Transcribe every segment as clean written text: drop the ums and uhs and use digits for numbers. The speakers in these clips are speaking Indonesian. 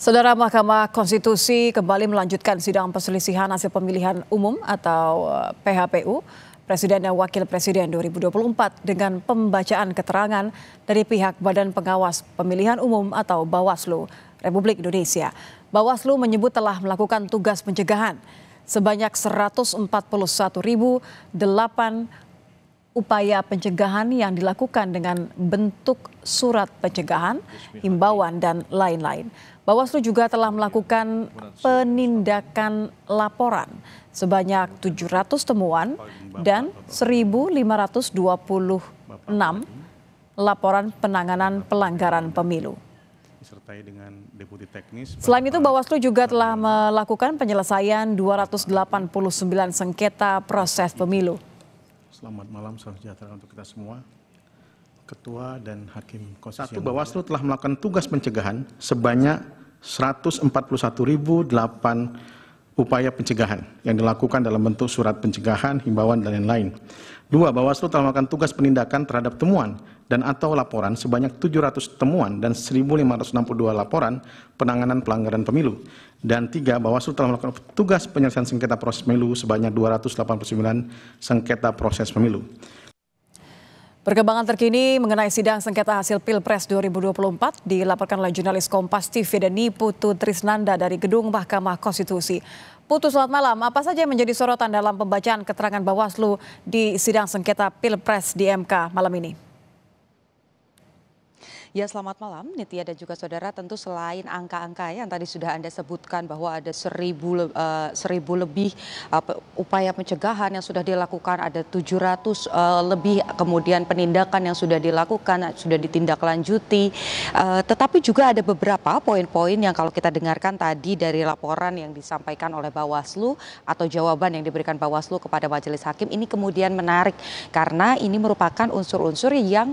Saudara, Mahkamah Konstitusi kembali melanjutkan sidang perselisihan hasil pemilihan umum atau PHPU Presiden dan Wakil Presiden 2024 dengan pembacaan keterangan dari pihak Badan Pengawas Pemilihan Umum atau Bawaslu Republik Indonesia. Bawaslu menyebut telah melakukan tugas pencegahan sebanyak 141.008 upaya pencegahan yang dilakukan dengan bentuk surat pencegahan, himbauan, dan lain-lain. Bawaslu juga telah melakukan penindakan laporan sebanyak 700 temuan dan 1.526 laporan penanganan pelanggaran pemilu. Selain itu, Bawaslu juga telah melakukan penyelesaian 289 sengketa proses pemilu. Selamat malam, salam sejahtera untuk kita semua. Ketua dan Hakim Konstitusi. Bawaslu telah melakukan tugas pencegahan sebanyak 141.008 upaya pencegahan yang dilakukan dalam bentuk surat pencegahan, himbauan, dan lain-lain. 2. Bawaslu telah melakukan tugas penindakan terhadap temuan dan atau laporan sebanyak 700 temuan dan 1.562 laporan penanganan pelanggaran pemilu. Dan 3. Bawaslu telah melakukan tugas penyelesaian sengketa proses pemilu sebanyak 289 sengketa proses pemilu. Perkembangan terkini mengenai sidang sengketa hasil Pilpres 2024 dilaporkan oleh jurnalis Kompas TV Deni Putu Trisnanda dari Gedung Mahkamah Konstitusi. Putu, selamat malam. Apa saja yang menjadi sorotan dalam pembacaan keterangan Bawaslu di sidang sengketa Pilpres di MK malam ini? Ya, selamat malam Nitya dan juga saudara. Tentu selain angka-angka yang tadi sudah Anda sebutkan bahwa ada 1.000 lebih upaya pencegahan yang sudah dilakukan, ada 700 lebih kemudian penindakan yang sudah dilakukan, sudah ditindaklanjuti. Tetapi juga ada beberapa poin-poin yang kalau kita dengarkan tadi dari laporan yang disampaikan oleh Bawaslu atau jawaban yang diberikan Bawaslu kepada Majelis Hakim ini kemudian menarik karena ini merupakan unsur-unsur yang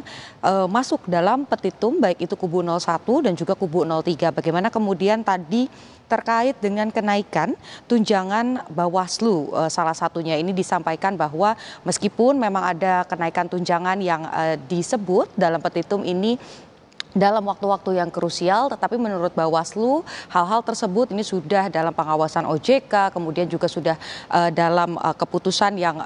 masuk dalam petitum baik itu kubu 01 dan juga kubu 03. Bagaimana kemudian tadi terkait dengan kenaikan tunjangan Bawaslu, salah satunya ini disampaikan bahwa meskipun memang ada kenaikan tunjangan yang disebut dalam petitum ini dalam waktu-waktu yang krusial, tetapi menurut Bawaslu hal-hal tersebut ini sudah dalam pengawasan OJK, kemudian juga sudah dalam keputusan yang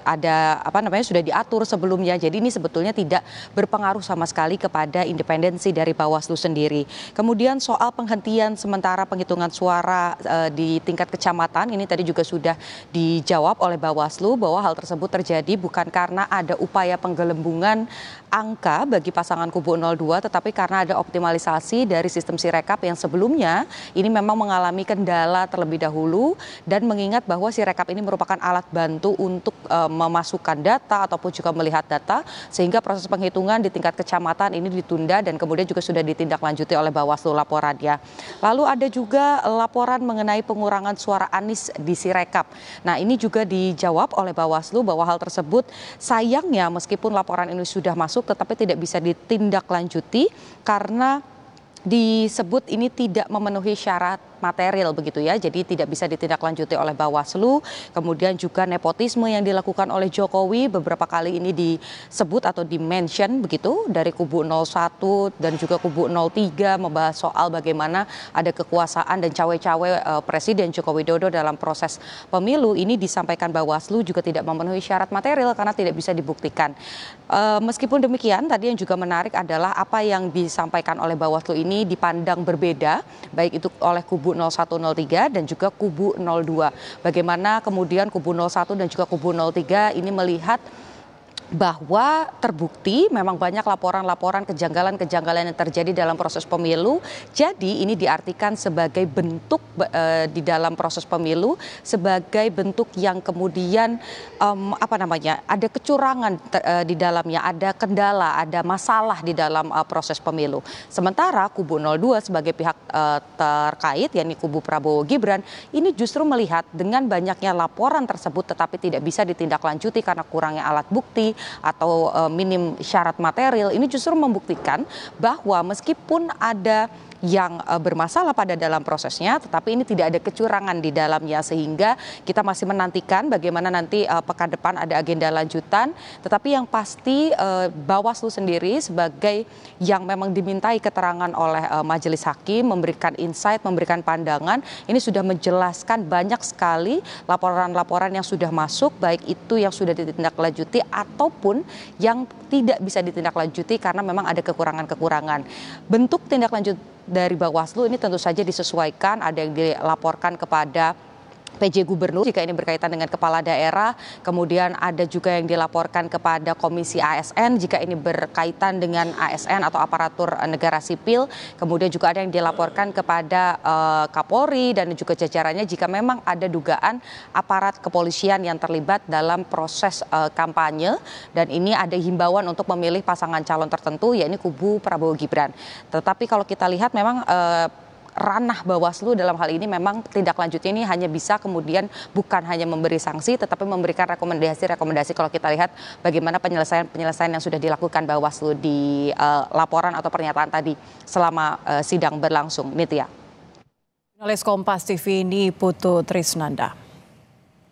ada sudah diatur sebelumnya. Jadi ini sebetulnya tidak berpengaruh sama sekali kepada independensi dari Bawaslu sendiri. Kemudian soal penghentian sementara penghitungan suara di tingkat kecamatan ini tadi juga sudah dijawab oleh Bawaslu bahwa hal tersebut terjadi bukan karena ada upaya penggelembungan angka bagi pasangan kubu 02, tetapi karena ada optimalisasi dari sistem Sirekap yang sebelumnya ini memang mengalami kendala terlebih dahulu, dan mengingat bahwa Sirekap ini merupakan alat bantu untuk memasukkan data ataupun juga melihat data, sehingga proses penghitungan di tingkat kecamatan ini ditunda dan kemudian juga sudah ditindaklanjuti oleh Bawaslu laporannya. Lalu ada juga laporan mengenai pengurangan suara Anies di Sirekap. Nah, ini juga dijawab oleh Bawaslu bahwa hal tersebut sayangnya meskipun laporan ini sudah masuk tetapi tidak bisa ditindaklanjuti karena disebut ini tidak memenuhi syarat material begitu ya, jadi tidak bisa ditindaklanjuti oleh Bawaslu. Kemudian juga nepotisme yang dilakukan oleh Jokowi beberapa kali ini disebut atau di-mention begitu dari kubu 01 dan juga kubu 03 membahas soal bagaimana ada kekuasaan dan cawe-cawe Presiden Joko Widodo dalam proses pemilu. Ini disampaikan Bawaslu juga tidak memenuhi syarat material karena tidak bisa dibuktikan. Meskipun demikian, tadi yang juga menarik adalah apa yang disampaikan oleh Bawaslu ini dipandang berbeda, baik itu oleh kubu 0103 dan juga kubu 02. Bagaimana kemudian kubu 01 dan juga kubu 03 ini melihat bahwa terbukti memang banyak laporan-laporan kejanggalan-kejanggalan yang terjadi dalam proses pemilu. Jadi ini diartikan sebagai bentuk di dalam proses pemilu, sebagai bentuk yang kemudian ada kecurangan di dalamnya, ada kendala, ada masalah di dalam proses pemilu. Sementara kubu 02 sebagai pihak terkait, yakni kubu Prabowo Gibran, ini justru melihat dengan banyaknya laporan tersebut tetapi tidak bisa ditindaklanjuti karena kurangnya alat bukti atau minim syarat material, ini justru membuktikan bahwa meskipun ada yang bermasalah pada dalam prosesnya, tetapi ini tidak ada kecurangan di dalamnya, sehingga kita masih menantikan bagaimana nanti pekan depan ada agenda lanjutan. Tetapi yang pasti Bawaslu sendiri sebagai yang memang dimintai keterangan oleh majelis hakim, memberikan insight, memberikan pandangan, ini sudah menjelaskan banyak sekali laporan-laporan yang sudah masuk, baik itu yang sudah ditindaklanjuti ataupun yang tidak bisa ditindaklanjuti karena memang ada kekurangan-kekurangan. Bentuk tindak lanjut dari Bawaslu ini tentu saja disesuaikan, ada yang dilaporkan kepada PJ Gubernur jika ini berkaitan dengan kepala daerah, kemudian ada juga yang dilaporkan kepada Komisi ASN jika ini berkaitan dengan ASN atau aparatur negara sipil, kemudian juga ada yang dilaporkan kepada Kapolri dan juga jajarannya jika memang ada dugaan aparat kepolisian yang terlibat dalam proses kampanye, dan ini ada himbauan untuk memilih pasangan calon tertentu, yakni kubu Prabowo Gibran. Tetapi kalau kita lihat memang ranah Bawaslu dalam hal ini memang tindak lanjutnya ini hanya bisa kemudian bukan hanya memberi sanksi tetapi memberikan rekomendasi kalau kita lihat bagaimana penyelesaian yang sudah dilakukan Bawaslu di laporan atau pernyataan tadi selama sidang berlangsung. Nitya. Jurnalis Kompas TV ini Putu Trisnanda.